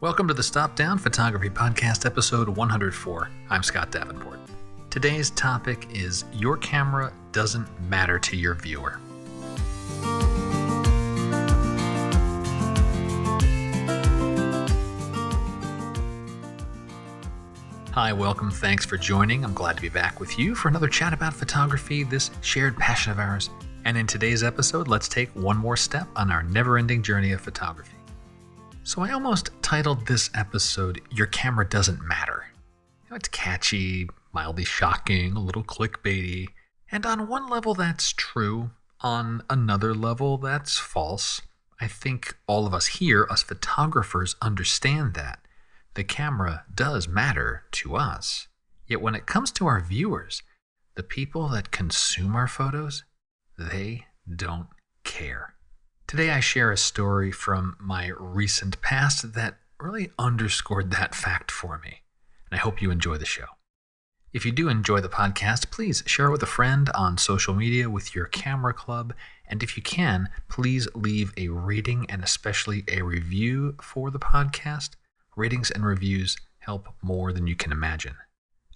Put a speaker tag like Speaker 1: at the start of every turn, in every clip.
Speaker 1: Welcome to the Stop Down Photography Podcast, episode 104. I'm Scott Davenport. Today's topic is your camera doesn't matter to your viewer. Hi, welcome. Thanks for joining. I'm glad to be back with you for another chat about photography, this shared passion of ours. And in today's episode, let's take one more step on our never-ending journey of photography. So I almost titled this episode, Your Camera Doesn't Matter. It's catchy, mildly shocking, a little clickbaity. And on one level, that's true. On another level, that's false. I think all of us here, us photographers, understand that. The camera does matter to us. Yet when it comes to our viewers, the people that consume our photos, they don't care. Today I share a story from my recent past that really underscored that fact for me, and I hope you enjoy the show. If you do enjoy the podcast, please share it with a friend on social media with your camera club, and if you can, please leave a rating and especially a review for the podcast. Ratings and reviews help more than you can imagine.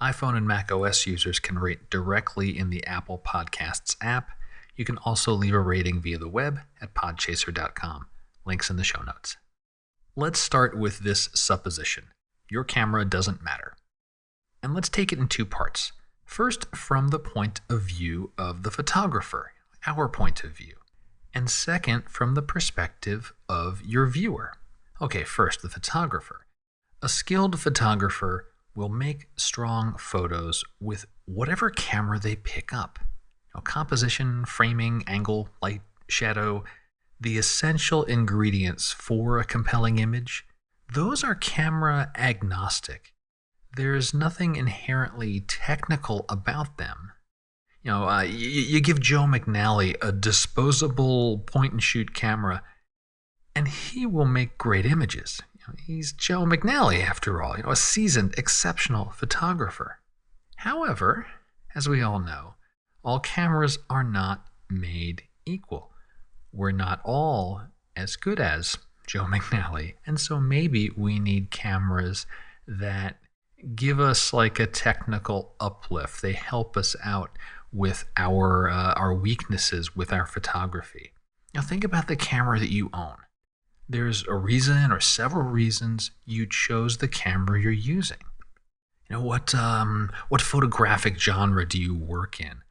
Speaker 1: iPhone and Mac OS users can rate directly in the Apple Podcasts app. You can also leave a rating via the web at podchaser.com. Links in the show notes. Let's start with this supposition. Your camera doesn't matter. And let's take it in two parts. First, from the point of view of the photographer, our point of view. And second, from the perspective of your viewer. Okay, first, the photographer. A skilled photographer will make strong photos with whatever camera they pick up. Composition, framing, angle, light, shadow, the essential ingredients for a compelling image, those are camera agnostic. There's nothing inherently technical about them. You give Joe McNally a disposable point-and-shoot camera, and he will make great images. He's Joe McNally, after all, a seasoned, exceptional photographer. However, as we all know, all cameras are not made equal. We're not all as good as Joe McNally, and so maybe we need cameras that give us like a technical uplift. They help us out with our weaknesses with our photography. Now think about the camera that you own. There's a reason or several reasons you chose the camera you're using. What photographic genre do you work in?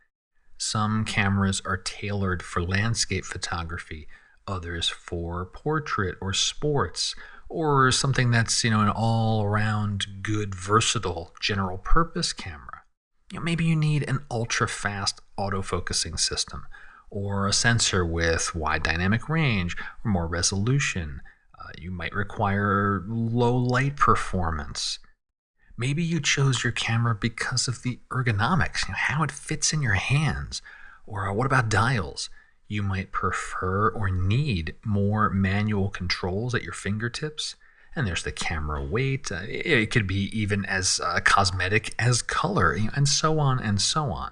Speaker 1: Some cameras are tailored for landscape photography, others for portrait or sports, or something that's, an all-around good, versatile, general-purpose camera. Maybe you need an ultra-fast autofocusing system, or a sensor with wide dynamic range or more resolution. You might require low light performance. Maybe you chose your camera because of the ergonomics, how it fits in your hands. Or what about dials? You might prefer or need more manual controls at your fingertips. And there's the camera weight. It could be even as cosmetic as color, and so on and so on.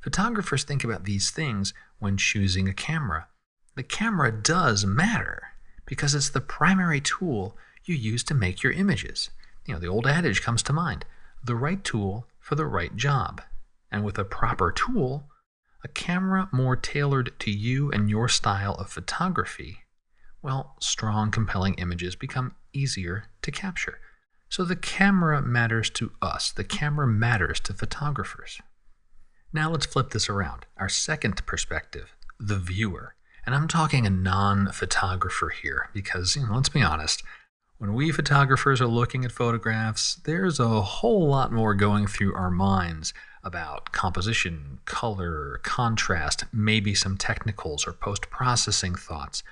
Speaker 1: Photographers think about these things when choosing a camera. The camera does matter because it's the primary tool you use to make your images. The old adage comes to mind, the right tool for the right job. And with a proper tool, a camera more tailored to you and your style of photography, strong, compelling images become easier to capture. So the camera matters to us. The camera matters to photographers. Now let's flip this around. Our second perspective, the viewer. And I'm talking a non-photographer here because, let's be honest, when we photographers are looking at photographs, there's a whole lot more going through our minds about composition, color, contrast, maybe some technicals or post-processing thoughts.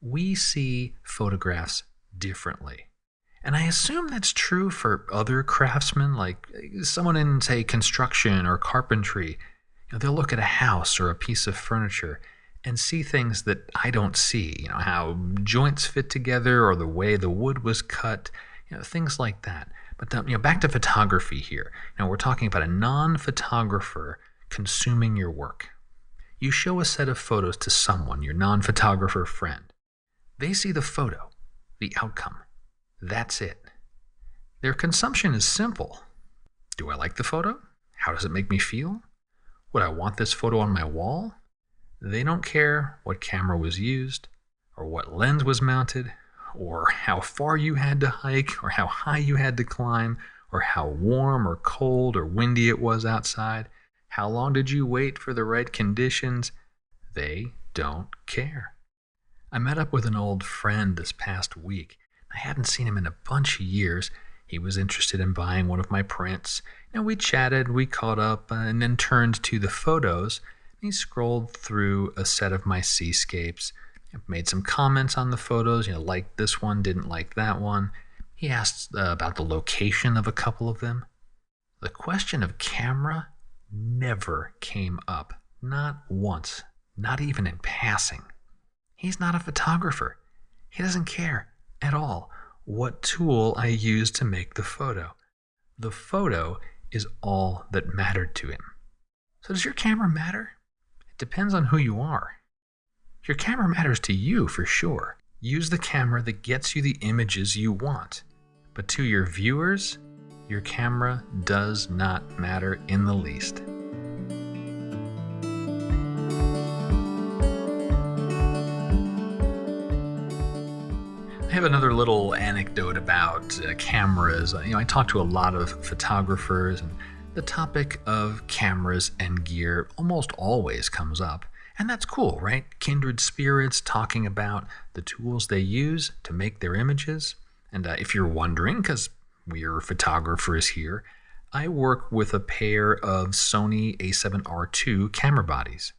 Speaker 1: We see photographs differently. And I assume that's true for other craftsmen, like someone in, say, construction or carpentry. They'll look at a house or a piece of furniture and see things that I don't see, how joints fit together or the way the wood was cut, things like that. But back to photography here. We're talking about a non-photographer consuming your work. You show a set of photos to someone, your non-photographer friend. They see the photo, the outcome. That's it. Their consumption is simple. Do I like the photo? How does it make me feel? Would I want this photo on my wall? They don't care what camera was used, or what lens was mounted, or how far you had to hike, or how high you had to climb, or how warm or cold or windy it was outside. How long did you wait for the right conditions? They don't care. I met up with an old friend this past week. I hadn't seen him in a bunch of years. He was interested in buying one of my prints. We chatted, we caught up, and then turned to the photos. He scrolled through a set of my seascapes, made some comments on the photos, liked this one, didn't like that one. He asked about the location of a couple of them. The question of camera never came up, not once, not even in passing. He's not a photographer. He doesn't care at all what tool I use to make the photo. The photo is all that mattered to him. So does your camera matter? It depends on who you are. Your camera matters to you for sure. Use the camera that gets you the images you want. But to your viewers, your camera does not matter in the least. I have another little anecdote about cameras. I talk to a lot of photographers, and the topic of cameras and gear almost always comes up. And that's cool, right? Kindred spirits talking about the tools they use to make their images. And if you're wondering, because we're photographers here, I work with a pair of Sony a7R II camera bodies.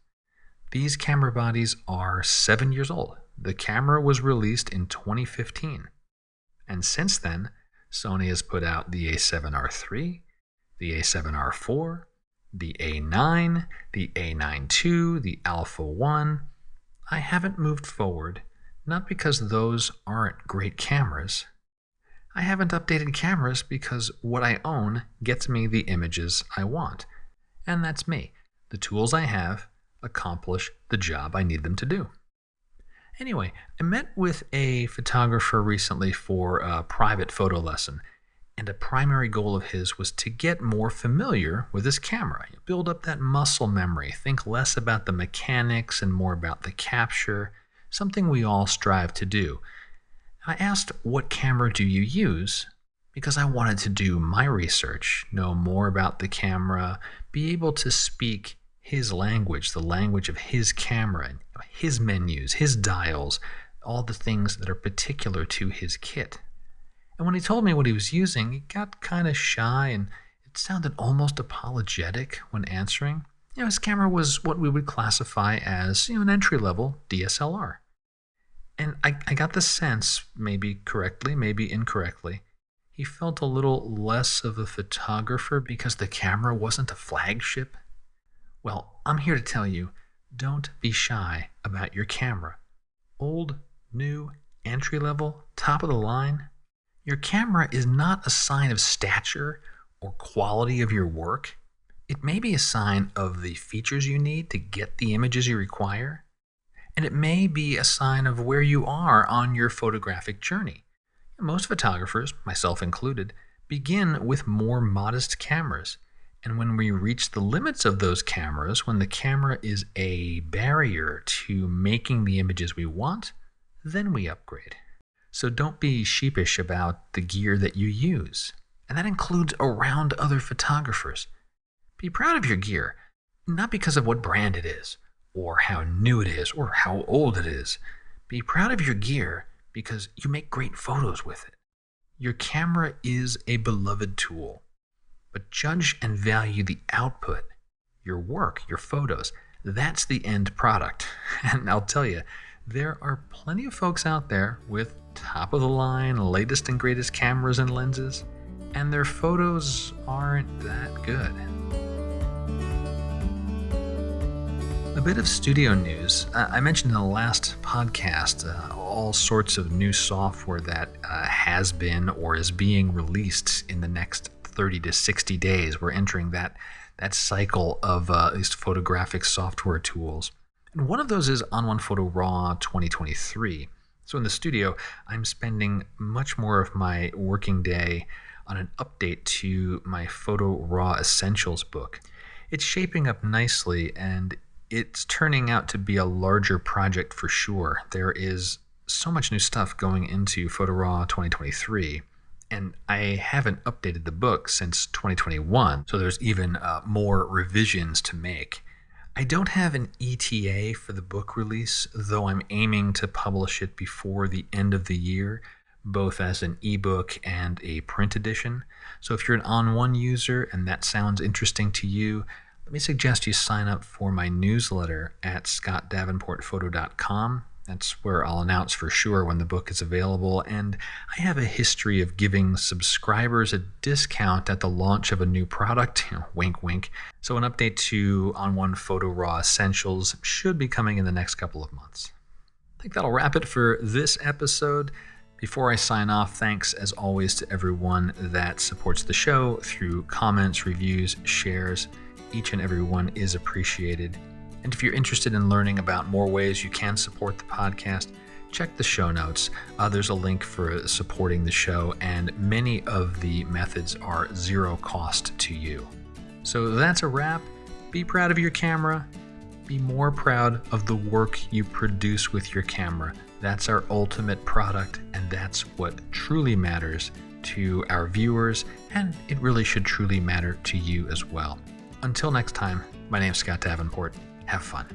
Speaker 1: These camera bodies are 7 years old. The camera was released in 2015. And since then, Sony has put out the a7R III, the a7R IV, the A9, the A9 II, the Alpha 1. I haven't moved forward, not because those aren't great cameras. I haven't updated cameras because what I own gets me the images I want. And that's me. The tools I have accomplish the job I need them to do. Anyway, I met with a photographer recently for a private photo lesson, and a primary goal of his was to get more familiar with his camera, build up that muscle memory, think less about the mechanics and more about the capture, something we all strive to do. I asked, what camera do you use? Because I wanted to do my research, know more about the camera, be able to speak his language, the language of his camera, his menus, his dials, all the things that are particular to his kit. And when he told me what he was using, he got kind of shy and it sounded almost apologetic when answering. His camera was what we would classify as an entry-level DSLR. And I got the sense, maybe correctly, maybe incorrectly, he felt a little less of a photographer because the camera wasn't a flagship. Well, I'm here to tell you, don't be shy about your camera. Old, new, entry-level, top of the line. Your camera is not a sign of stature or quality of your work. It may be a sign of the features you need to get the images you require. And it may be a sign of where you are on your photographic journey. Most photographers, myself included, begin with more modest cameras. And when we reach the limits of those cameras, when the camera is a barrier to making the images we want, then we upgrade. So don't be sheepish about the gear that you use. And that includes around other photographers. Be proud of your gear, not because of what brand it is, or how new it is, or how old it is. Be proud of your gear because you make great photos with it. Your camera is a beloved tool, but judge and value the output, your work, your photos. That's the end product. And I'll tell you, there are plenty of folks out there with top-of-the-line, latest and greatest cameras and lenses, and their photos aren't that good. A bit of studio news. I mentioned in the last podcast all sorts of new software that has been or is being released in the next 30 to 60 days. We're entering that cycle of these photographic software tools. And one of those is On1 Photo Raw 2023. So in the studio, I'm spending much more of my working day on an update to my Photo Raw Essentials book. It's shaping up nicely, and it's turning out to be a larger project for sure. There is so much new stuff going into Photo Raw 2023, and I haven't updated the book since 2021, so there's even more revisions to make. I don't have an ETA for the book release, though I'm aiming to publish it before the end of the year, both as an ebook and a print edition. So if you're an On1 user and that sounds interesting to you, let me suggest you sign up for my newsletter at scottdavenportphoto.com. That's where I'll announce for sure when the book is available, and I have a history of giving subscribers a discount at the launch of a new product, wink wink. So an update to On1 Photo Raw Essentials should be coming in the next couple of months. I think that'll wrap it for this episode. Before I sign off, thanks as always to everyone that supports the show through comments, reviews, shares. Each and every one is appreciated. And if you're interested in learning about more ways you can support the podcast, check the show notes. There's a link for supporting the show, and many of the methods are zero cost to you. So that's a wrap. Be proud of your camera. Be more proud of the work you produce with your camera. That's our ultimate product, and that's what truly matters to our viewers, and it really should truly matter to you as well. Until next time, my name's Scott Davenport. Have fun.